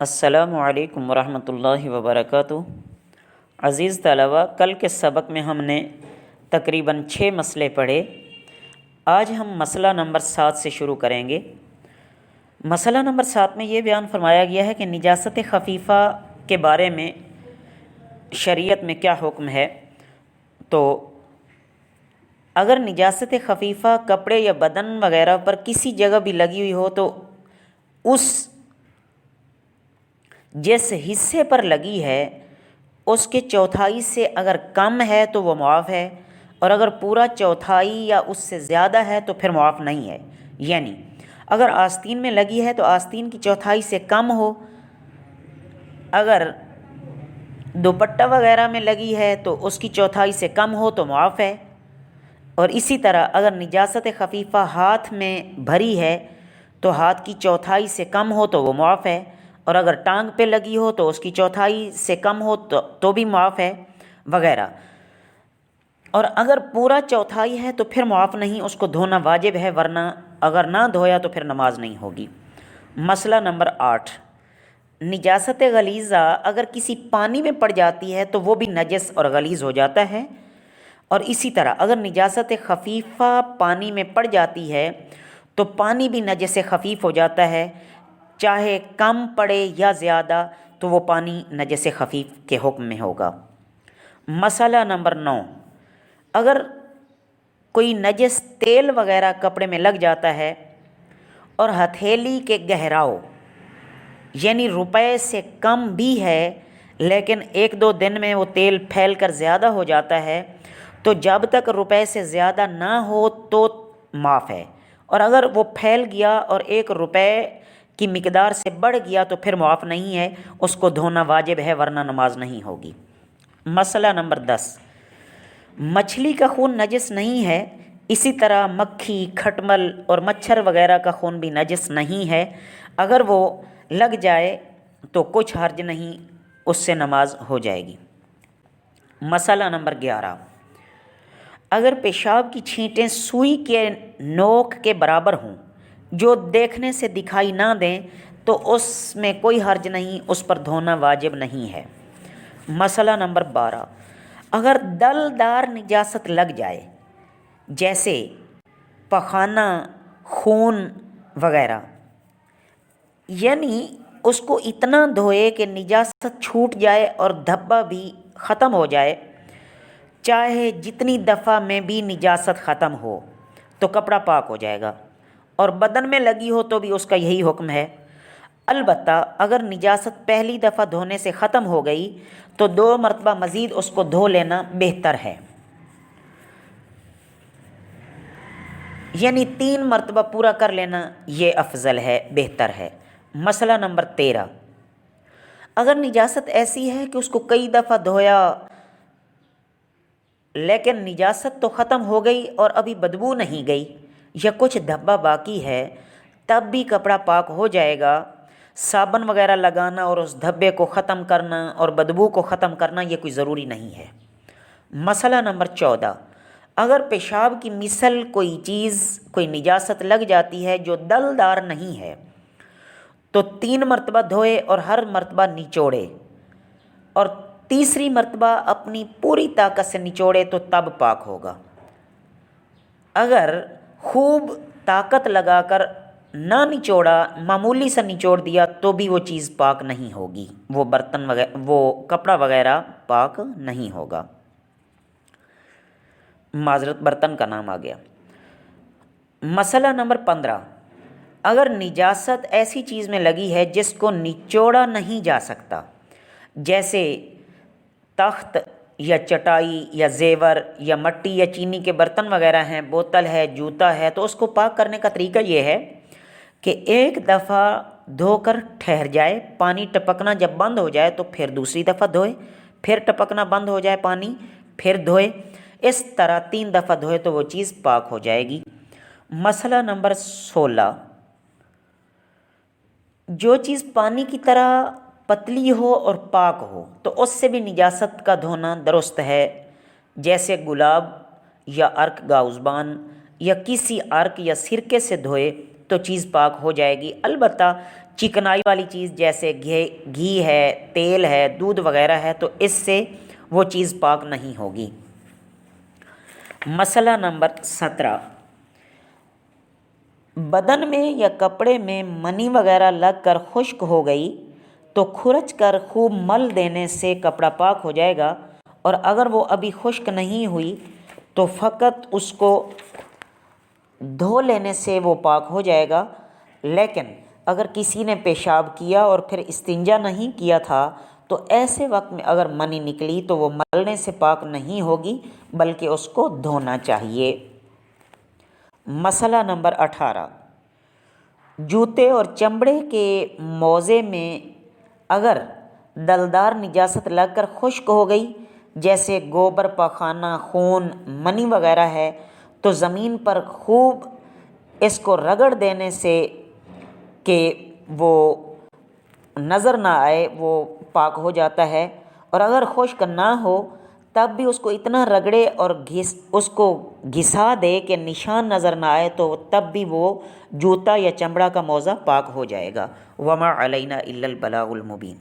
السلام علیکم ورحمۃ اللہ وبرکاتہ۔ عزیز طلباء، کل کے سبق میں ہم نے تقریباً 6 مسئلے پڑھے۔ آج ہم مسئلہ نمبر 7 سے شروع کریں گے۔ مسئلہ نمبر 7 میں یہ بیان فرمایا گیا ہے کہ نجاست خفیفہ کے بارے میں شریعت میں کیا حکم ہے۔ تو اگر نجاست خفیفہ کپڑے یا بدن وغیرہ پر کسی جگہ بھی لگی ہوئی ہو تو اس جس حصے پر لگی ہے اس کے چوتھائی سے اگر کم ہے تو وہ معاف ہے، اور اگر پورا چوتھائی یا اس سے زیادہ ہے تو پھر معاف نہیں ہے۔ یعنی اگر آستین میں لگی ہے تو آستین کی چوتھائی سے کم ہو، اگر دوپٹہ وغیرہ میں لگی ہے تو اس کی چوتھائی سے کم ہو تو معاف ہے، اور اسی طرح اگر نجاست خفیفہ ہاتھ میں بھری ہے تو ہاتھ کی چوتھائی سے کم ہو تو وہ معاف ہے، اور اگر ٹانگ پہ لگی ہو تو اس کی چوتھائی سے کم ہو تو بھی معاف ہے وغیرہ۔ اور اگر پورا چوتھائی ہے تو پھر معاف نہیں، اس کو دھونا واجب ہے، ورنہ اگر نہ دھویا تو پھر نماز نہیں ہوگی۔ مسئلہ نمبر 8، نجاست غلیظہ اگر کسی پانی میں پڑ جاتی ہے تو وہ بھی نجس اور غلیظ ہو جاتا ہے، اور اسی طرح اگر نجاست خفیفہ پانی میں پڑ جاتی ہے تو پانی بھی نجس خفیف ہو جاتا ہے، چاہے کم پڑے یا زیادہ تو وہ پانی نجس خفیف کے حکم میں ہوگا۔ مسئلہ نمبر 9، اگر کوئی نجس تیل وغیرہ کپڑے میں لگ جاتا ہے اور ہتھیلی کے گہراؤ یعنی روپے سے کم بھی ہے، لیکن 1-2 دن میں وہ تیل پھیل کر زیادہ ہو جاتا ہے، تو جب تک روپے سے زیادہ نہ ہو تو معاف ہے، اور اگر وہ پھیل گیا اور 1 روپے کی مقدار سے بڑھ گیا تو پھر معاف نہیں ہے، اس کو دھونا واجب ہے، ورنہ نماز نہیں ہوگی۔ مسئلہ نمبر 10، مچھلی کا خون نجس نہیں ہے، اسی طرح مکھی، کھٹمل اور مچھر وغیرہ کا خون بھی نجس نہیں ہے، اگر وہ لگ جائے تو کچھ حرج نہیں، اس سے نماز ہو جائے گی۔ مسئلہ نمبر 11، اگر پیشاب کی چھینٹیں سوئی کے نوک کے برابر ہوں جو دیکھنے سے دکھائی نہ دیں تو اس میں کوئی حرج نہیں، اس پر دھونا واجب نہیں ہے۔ مسئلہ نمبر 12، اگر دلدار نجاست لگ جائے جیسے پخانہ، خون وغیرہ، یعنی اس کو اتنا دھوئے کہ نجاست چھوٹ جائے اور دھبا بھی ختم ہو جائے، چاہے جتنی دفعہ میں بھی نجاست ختم ہو تو کپڑا پاک ہو جائے گا، اور بدن میں لگی ہو تو بھی اس کا یہی حکم ہے۔ البتہ اگر نجاست پہلی دفعہ دھونے سے ختم ہو گئی تو 2 مرتبہ مزید اس کو دھو لینا بہتر ہے، یعنی 3 مرتبہ پورا کر لینا یہ افضل ہے، بہتر ہے۔ مسئلہ نمبر 13، اگر نجاست ایسی ہے کہ اس کو کئی دفعہ دھویا لیکن نجاست تو ختم ہو گئی اور ابھی بدبو نہیں گئی یا کچھ دھبا باقی ہے، تب بھی کپڑا پاک ہو جائے گا۔ صابن وغیرہ لگانا اور اس دھبے کو ختم کرنا اور بدبو کو ختم کرنا یہ کوئی ضروری نہیں ہے۔ مسئلہ نمبر 14، اگر پیشاب کی مثل کوئی چیز، کوئی نجاست لگ جاتی ہے جو دلدار نہیں ہے تو 3 مرتبہ دھوئے اور ہر مرتبہ نچوڑے، اور تیسری مرتبہ اپنی پوری طاقت سے نچوڑے تو تب پاک ہوگا۔ اگر خوب طاقت لگا کر نہ نچوڑا، معمولی سا نچوڑ دیا تو بھی وہ چیز پاک نہیں ہوگی، وہ برتن وغیرہ، وہ کپڑا وغیرہ پاک نہیں ہوگا۔ معذرت، برتن کا نام آ گیا۔ مسئلہ نمبر 15، اگر نجاست ایسی چیز میں لگی ہے جس کو نچوڑا نہیں جا سکتا، جیسے تخت یا چٹائی یا زیور یا مٹی یا چینی کے برتن وغیرہ ہیں، بوتل ہے، جوتا ہے، تو اس کو پاک کرنے کا طریقہ یہ ہے کہ 1 دفعہ دھو کر ٹھہر جائے، پانی ٹپکنا جب بند ہو جائے تو پھر دوسری دفعہ دھوئے، پھر ٹپکنا بند ہو جائے پانی، پھر دھوئے، اس طرح 3 دفعہ دھوئے تو وہ چیز پاک ہو جائے گی۔ مسئلہ نمبر 16، جو چیز پانی کی طرح پتلی ہو اور پاک ہو تو اس سے بھی نجاست کا دھونا درست ہے، جیسے گلاب یا عرق گاؤزبان یا کسی عرق یا سرکے سے دھوئے تو چیز پاک ہو جائے گی۔ البتہ چکنائی والی چیز جیسے گھی ہے، تیل ہے، دودھ وغیرہ ہے، تو اس سے وہ چیز پاک نہیں ہوگی۔ مسئلہ نمبر 17، بدن میں یا کپڑے میں منی وغیرہ لگ کر خشک ہو گئی تو کھرچ کر خوب مل دینے سے کپڑا پاک ہو جائے گا، اور اگر وہ ابھی خشک نہیں ہوئی تو فقط اس کو دھو لینے سے وہ پاک ہو جائے گا۔ لیکن اگر کسی نے پیشاب کیا اور پھر استنجا نہیں کیا تھا تو ایسے وقت میں اگر منی نکلی تو وہ ملنے سے پاک نہیں ہوگی بلکہ اس کو دھونا چاہیے۔ مسئلہ نمبر 18، جوتے اور چمڑے کے موزے میں اگر دلدار نجاست لگ کر خشک ہو گئی جیسے گوبر، پاخانہ، خون، منی وغیرہ ہے تو زمین پر خوب اس کو رگڑ دینے سے کہ وہ نظر نہ آئے وہ پاک ہو جاتا ہے، اور اگر خشک نہ ہو تب بھی اس کو اتنا رگڑے اور اس کو گھسا دے کہ نشان نظر نہ آئے تو تب بھی وہ جوتا یا چمڑا کا موزہ پاک ہو جائے گا۔ وما علینا الا البلاغ المبین۔